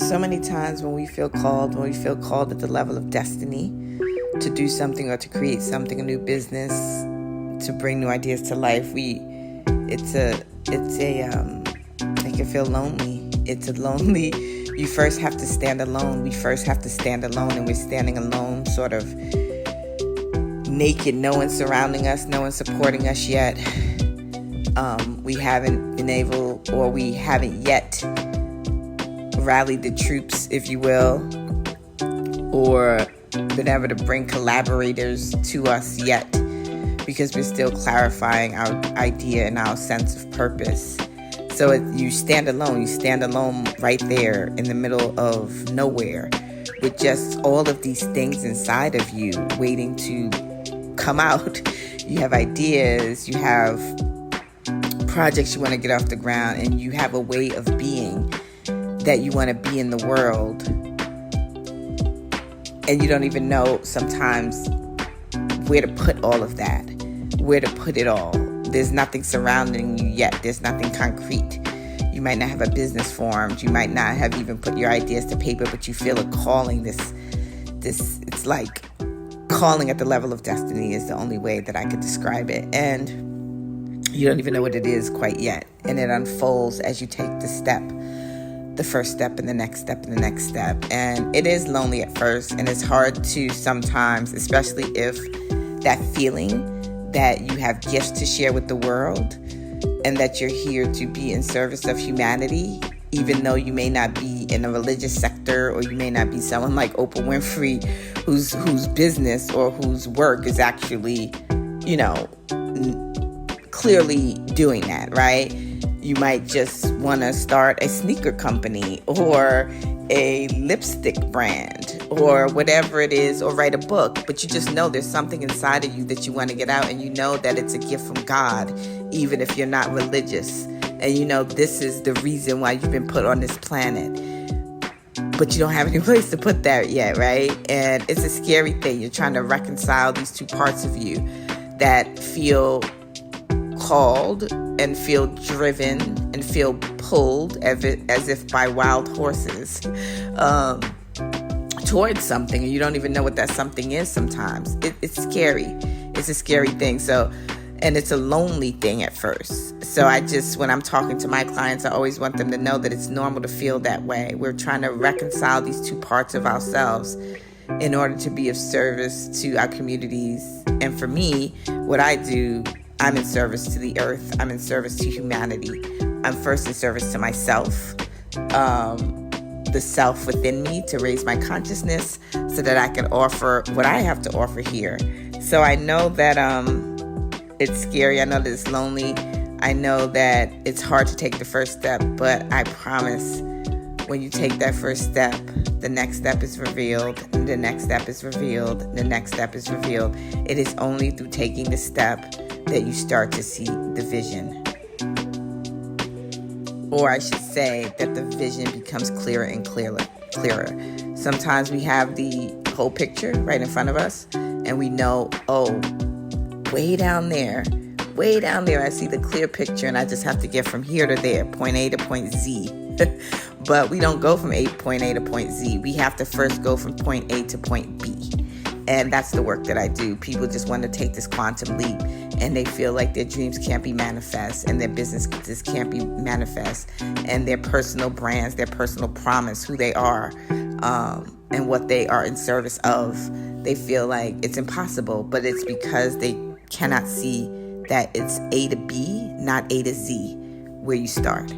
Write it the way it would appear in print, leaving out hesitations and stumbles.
So many times when we feel called at the level of destiny to do something or to create something, a new business, to bring new ideas to life, it can feel lonely. You first have to stand alone. We first have to stand alone, and we're standing alone, sort of naked, no one surrounding us, no one supporting us yet. We haven't been able, or we haven't yet rallied the troops, if you will, or been able to bring collaborators to us yet, because we're still clarifying our idea and our sense of purpose. So you stand alone. You stand alone right there in the middle of nowhere with just all of these things inside of you waiting to come out. You have ideas, you have projects you want to get off the ground, and you have a way of being that you want to be in the world. And you don't even know sometimes where to put all of that, where to put it all. There's nothing surrounding you yet. There's nothing concrete. You might not have a business formed. You might not have even put your ideas to paper, but you feel a calling. It's like calling at the level of destiny is the only way that I could describe it. And you don't even know what it is quite yet. And it unfolds as you take the first step and the next step and the next step. And it is lonely at first, and it's hard to sometimes, especially if that feeling that you have gifts to share with the world and that you're here to be in service of humanity, even though you may not be in a religious sector, or you may not be someone like Oprah Winfrey whose business or whose work is actually, clearly doing that, right? You might just want to start a sneaker company or a lipstick brand or whatever it is, or write a book, but you just know there's something inside of you that you want to get out, and you know that it's a gift from God, even if you're not religious, and you know this is the reason why you've been put on this planet, but you don't have any place to put that yet, right? And it's a scary thing. You're trying to reconcile these two parts of you that feel called and feel driven and feel pulled as if by wild horses towards something, and you don't even know what that something is sometimes. It's scary. It's a scary thing. And it's a lonely thing at first. So when I'm talking to my clients, I always want them to know that it's normal to feel that way. We're trying to reconcile these two parts of ourselves in order to be of service to our communities. And for me, what I do, I'm in service to the earth. I'm in service to humanity. I'm first in service to myself, the self within me, to raise my consciousness so that I can offer what I have to offer here. So I know that it's scary. I know that it's lonely. I know that it's hard to take the first step, but I promise when you take that first step, the next step is revealed, and the next step is revealed, and the next step is revealed. It is only through taking the step that you start to see the vision. Or I should say that the vision becomes clearer and clearer. Sometimes we have the whole picture right in front of us, and we know, way down there, I see the clear picture, and I just have to get from here to there, point A to point Z. But we don't go from point A to point Z. We have to first go from point A to point B. And that's the work that I do. People just want to take this quantum leap, and they feel like their dreams can't be manifest, and their business just can't be manifest, and their personal brands, their personal promise, who they are, and what they are in service of. They feel like it's impossible, but it's because they cannot see that it's A to B, not A to Z, where you start.